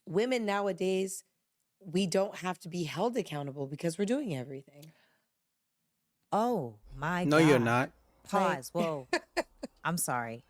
Women nowadays, we don't have to be held accountable because we're doing everything. Oh my No, God. you're not. Pause. Whoa. I'm sorry.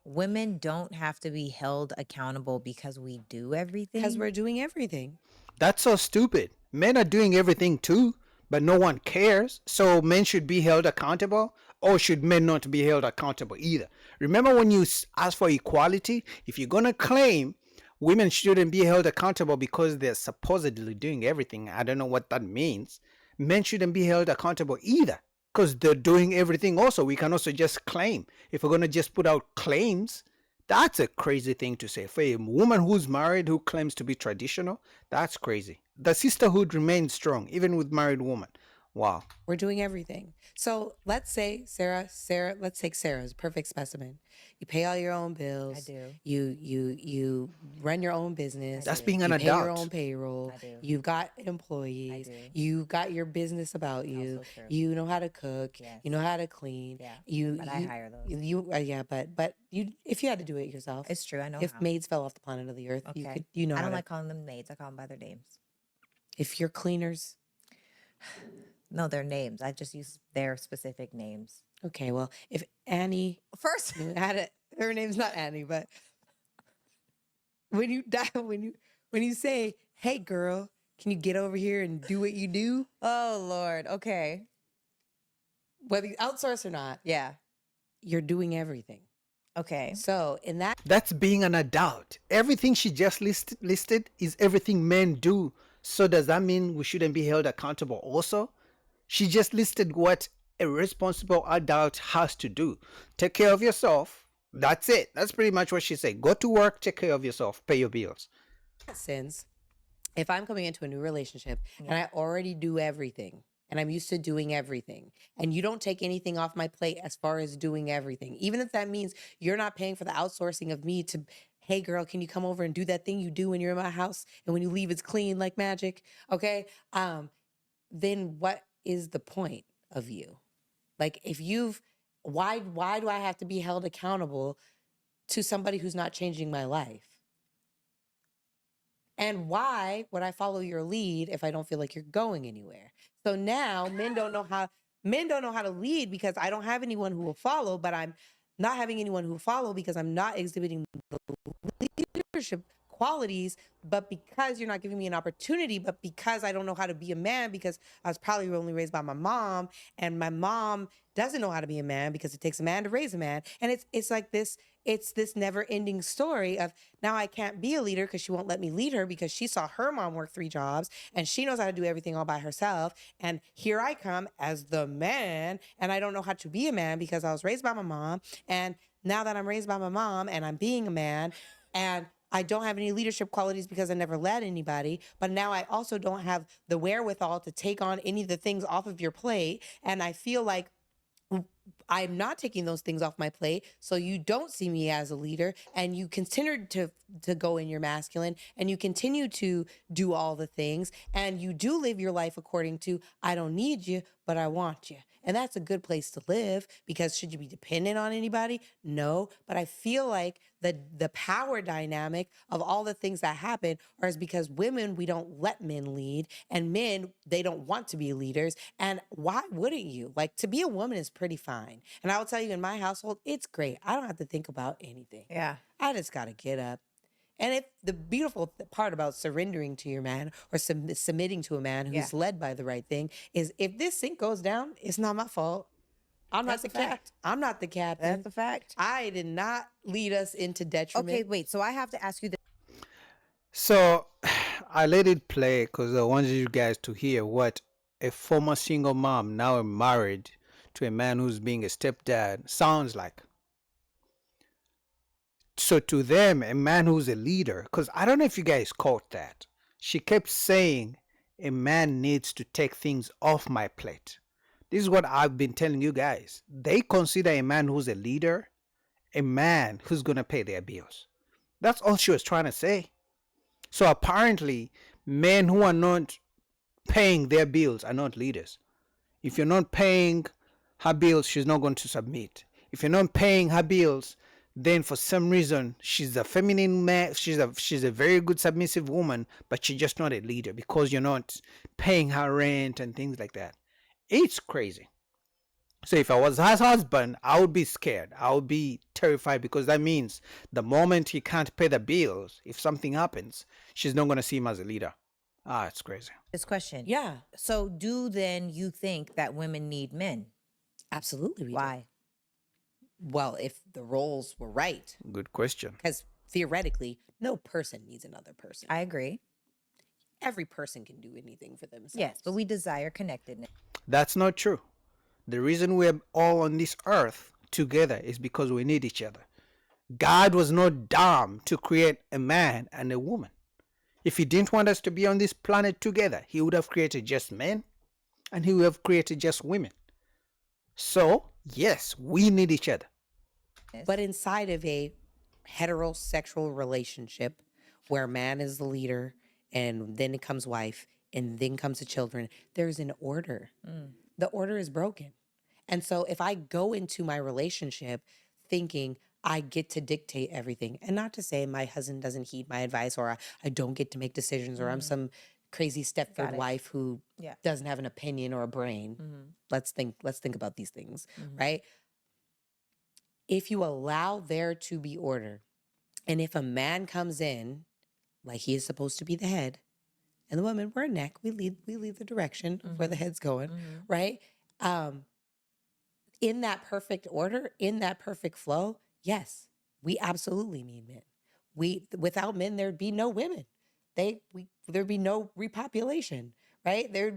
Women don't have to be held accountable because we do everything. Because we're doing everything. That's so stupid. Men are doing everything too, but no one cares. So men should be held accountable, or should men not be held accountable either? Remember when you ask for equality? If you're going to claim women shouldn't be held accountable because they're supposedly doing everything, I don't know what that means. Men shouldn't be held accountable either because they're doing everything also. We can also just claim. If we're going to just put out claims, that's a crazy thing to say. For a woman who's married who claims to be traditional, that's crazy. The sisterhood remains strong, even with married women. Wow. We're doing everything. So let's say Sarah, let's take Sarah as a perfect specimen. You pay all your own bills. I do. You run your own business. That's being an you adult. Pay your own payroll. I do. You've got employees. I do. You got your business about you. Also true. You know how to cook. Yes. You know how to clean. Yeah. But I hire those. Yeah, but you if you had to do it yourself. It's true. I know If how. maids fell off the planet of the earth, Okay. you know I how don't to, like calling them maids. I call them by their names. if you're cleaners. No, their names. I just use their specific names. Okay, well, if Annie First, had it, her name's not Annie, but when you say, "Hey, girl, can you get over here and do what you do?" oh Lord. Okay. Whether you outsource or not, Yeah. you're doing everything. Okay. So in that, That's being an adult. Everything she just listed is everything men do. So does that mean we shouldn't be held accountable also? She just listed what a responsible adult has to do. Take care of yourself. That's it. That's pretty much what she said. Go to work, take care of yourself, pay your bills. sense, if I'm coming into a new relationship and I already do everything and I'm used to doing everything, and you don't take anything off my plate as far as doing everything, even if that means you're not paying for the outsourcing of me to, hey girl, can you come over and do that thing you do when you're in my house and when you leave it's clean like magic? Okay. Then what is the point of you? Like, if why do I have to be held accountable to somebody who's not changing my life? And why would I follow your lead if I don't feel like you're going anywhere? So now men don't know how to lead because I don't have anyone who will follow, but I'm not having anyone who will follow because I'm not exhibiting leadership qualities, but because you're not giving me an opportunity, but because I don't know how to be a man, because I was probably only raised by my mom, and my mom doesn't know how to be a man because it takes a man to raise a man. And it's like this, it's this never-ending story of now I can't be a leader because she won't let me lead her because she saw her mom work 3 jobs and she knows how to do everything all by herself. And here I come as the man, and I don't know how to be a man because I was raised by my mom. And now that I'm raised by my mom and I'm being a man, and I don't have any leadership qualities because I never led anybody, but now I also don't have the wherewithal to take on any of the things off of your plate. And I feel like I'm not taking those things off my plate, so you don't see me as a leader, and you continue to go in your masculine, and you continue to do all the things, and you do live your life according to, I don't need you, but I want you. And that's a good place to live, because should you be dependent on anybody? No. But I feel like the power dynamic of all the things that happen is because women, we don't let men lead, and men, they don't want to be leaders. And why wouldn't you? Like, to be a woman is pretty fine. And I will tell you, in my household, it's great. I don't have to think about anything. Yeah. I just got to get up. And if the beautiful part about surrendering to your man or submitting to a man who's led by the right thing is, if this sink goes down, it's not my fault. I'm not the captain. I'm not the captain. That's a fact. I did not lead us into detriment. Okay, wait. So I have to ask you this. So I let it play because I wanted you guys to hear what a former single mom, now married to a man who's being a stepdad, sounds like. So to them, a man who's a leader, because I don't know if you guys caught that. She kept saying a man needs to take things off my plate. This is what I've been telling you guys. They consider a man who's a leader a man who's going to pay their bills. That's all she was trying to say. So apparently, men who are not paying their bills are not leaders. If you're not paying her bills, she's not going to submit. If you're not paying her bills, then for some reason she's a feminine man, she's a very good submissive woman, but she's just not a leader because you're not paying her rent and things like that. It's crazy. So if I was her husband, I would be scared. I would be terrified because that means the moment he can't pay the bills, if something happens, she's not going to see him as a leader. Ah, it's crazy. This question. Yeah, So do then you think that women need men? absolutely. We do. Why? Well, if the roles were right, Good question. because theoretically, no person needs another person. I agree. Every person can do anything for themselves. Yes, but we desire connectedness. That's not true. The reason we're all on this earth together is because we need each other. God was not dumb to create a man and a woman. If he didn't want us to be on this planet together, he would have created just men and he would have created just women. So, yes, we need each other. But inside of a heterosexual relationship where man is the leader and then it comes wife and then comes the children, there's an order. The order is broken. And so if I go into my relationship thinking I get to dictate everything, and not to say my husband doesn't heed my advice or I don't get to make decisions or I'm some crazy Stepford wife who Yeah. doesn't have an opinion or a brain. Let's think about these things, right? If you allow there to be order, and if a man comes in like he is supposed to be the head, and the woman, we're a neck, we lead the direction of where the head's going, right? In that perfect order, in that perfect flow, yes, we absolutely need men. Without men, there'd be no women. There'd be no repopulation, right? There's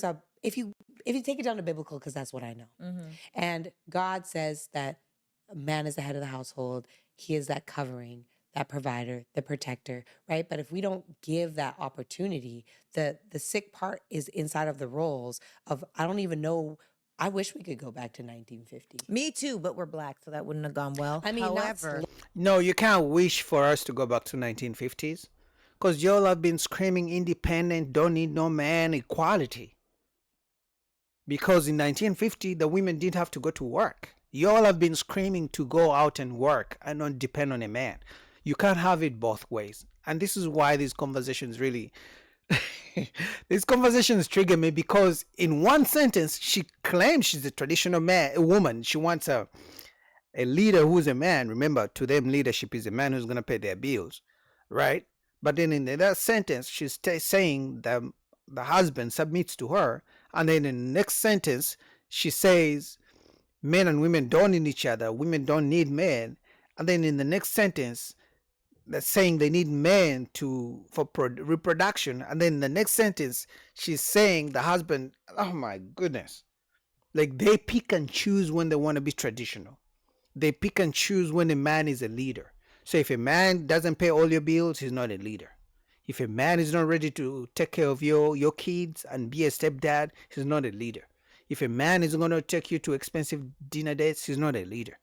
a if you take it down to biblical, because that's what I know. And God says that a man is the head of the household. He is that covering, that provider, the protector, right? But if we don't give that opportunity, the sick part is inside of the roles of, I don't even know. I wish we could go back to 1950. Me too, but we're black, so that wouldn't have gone well. I mean, however, No, you can't wish for us to go back to 1950s because y'all have been screaming independent, don't need no man, equality. Because in 1950, the women didn't have to go to work. Y'all have been screaming to go out and work and not depend on a man. You can't have it both ways. And this is why these conversations really these conversations trigger me, because in one sentence she claims she's a traditional woman. She wants a leader who's a man. Remember, to them leadership is a man who's going to pay their bills, right? But then in that sentence she's saying that the husband submits to her, and then in the next sentence she says men and women don't need each other, women don't need men. And then in the next sentence that's saying they need men for reproduction, and then in the next sentence she's saying the husband, oh my goodness, like they pick and choose when they want to be traditional. They pick and choose when a man is a leader. So if a man doesn't pay all your bills, he's not a leader. If a man is not ready to take care of your kids and be a stepdad, he's not a leader. If a man is going to take you to expensive dinner dates, he's not a leader.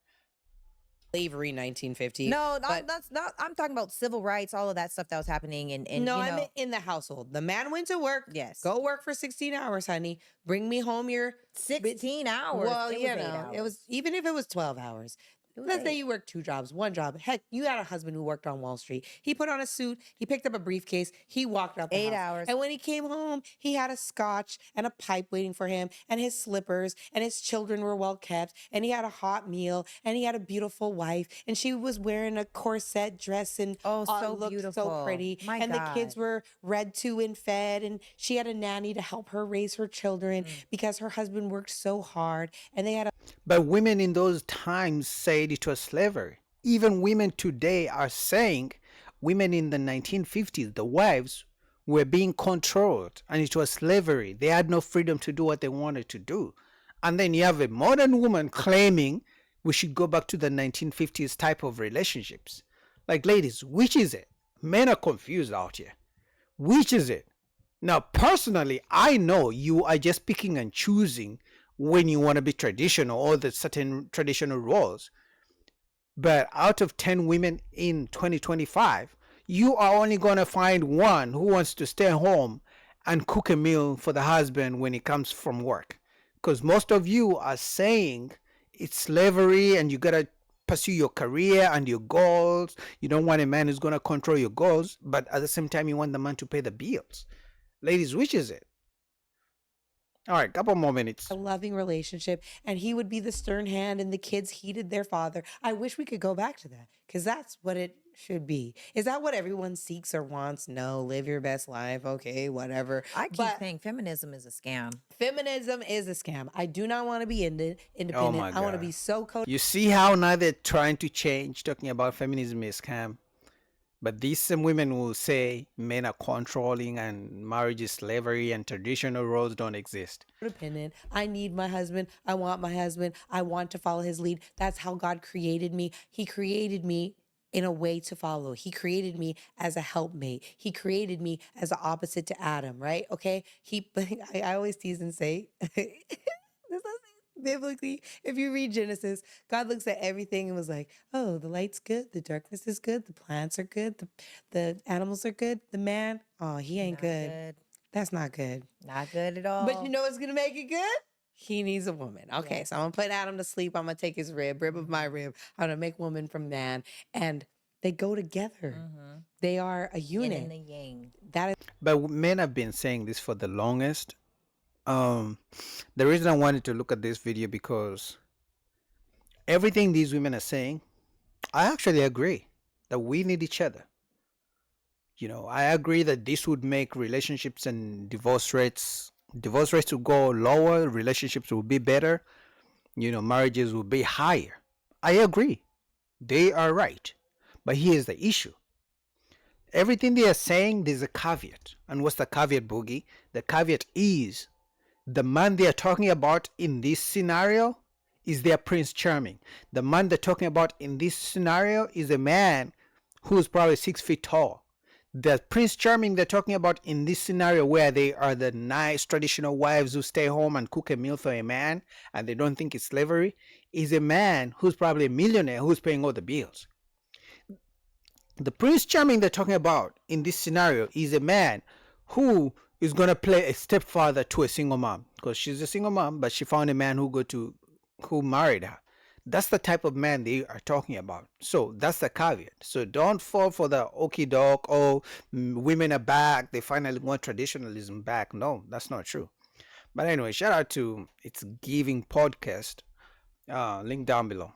Slavery 1950. no, but that's not. I'm talking about civil rights, all of that stuff that was happening, and no, you I know, meant in the household. The man went to work. Yes. Go work for 16 hours, honey. Bring me home your 16 hours. Well, it you was 8 know, hours. it was, even if it was 12 hours. It was Let's say 8. you work 2 jobs, 1 job. Heck, you had a husband who worked on Wall Street. He put on a suit, he picked up a briefcase, he walked out the 8 house. hours. And when he came home, he had a scotch and a pipe waiting for him, and his slippers, and his children were well kept, and he had a hot meal, and he had a beautiful wife, and she was wearing a corset dress and Oh, so looked so beautiful. pretty. My and the kids God. were read to and fed, and she had a nanny to help her raise her children because her husband worked so hard, and they had a But women in those times said it was slavery. Even women today are saying women in the 1950s, the wives, were being controlled and it was slavery. They had no freedom to do what they wanted to do. And then you have a modern woman claiming we should go back to the 1950s type of relationships. Like, ladies, which is it? Men are confused out here. Which is it? Now, personally, I know you are just picking and choosing when you want to be traditional or the certain traditional roles. But out of 10 women in 2025, you are only going to find one who wants to stay home and cook a meal for the husband when he comes from work. Because most of you are saying it's slavery and you gotta pursue your career and your goals. You don't want a man who's gonna control your goals, but at the same time you want the man to pay the bills. Ladies, which is it? All right, couple more minutes. A loving relationship, and he would be the stern hand and the kids heeded their father. I wish we could go back to that, because that's what it should be. Is that what everyone seeks or wants? No, live your best life. Okay, whatever. I keep But saying feminism is a scam. feminism is a scam. I do not want to be independent. Oh my I want to God. be so You see how now they're trying to change, talking about feminism is scam. But these same women will say men are controlling and marriage is slavery and traditional roles don't exist. codependent. I need my husband. I want my husband. I want to follow his lead. That's how God created me. He created me in a way to follow. He created me as a helpmate. He created me as the opposite to Adam, right? Okay. I always tease and say, this is biblically, if you read Genesis, God looks at everything and was like, oh, the light's good, the darkness is good, the plants are good, the animals are good, the man, oh, he ain't Not good. good. That's not good. Not good at all. But you know what's gonna make it good? He needs a woman. Okay, Yes. so I'm gonna put Adam to sleep. I'm gonna take his rib of my rib. I'm gonna make woman from man, and they go together. Mhm. They are a Yin unit. and the yang. That is But men have been saying this for the longest. The reason I wanted to look at this video because everything these women are saying, I actually agree that we need each other. I agree that this would make relationships and divorce rates will go lower, relationships will be better, marriages will be higher. I agree. They are right. But here's the issue. Everything they are saying, there's a caveat. And what's the caveat, Boogie? The caveat is the man they are talking about in this scenario is their Prince Charming. The man they're talking about in this scenario is a man who's probably 6 feet tall. The Prince Charming they're talking about in this scenario, where they are the nice traditional wives who stay home and cook a meal for a man and they don't think it's slavery, is a man who's probably a millionaire who's paying all the bills. The Prince Charming they're talking about in this scenario is a man who is going to play a stepfather to a single mom, because she's a single mom, but she found a man who married her. That's the type of man they are talking about. So that's the caveat. So don't fall for the okey doke, women are back, they finally want traditionalism back. No, that's not true. But anyway, shout out to It's Giving Podcast. Link down below.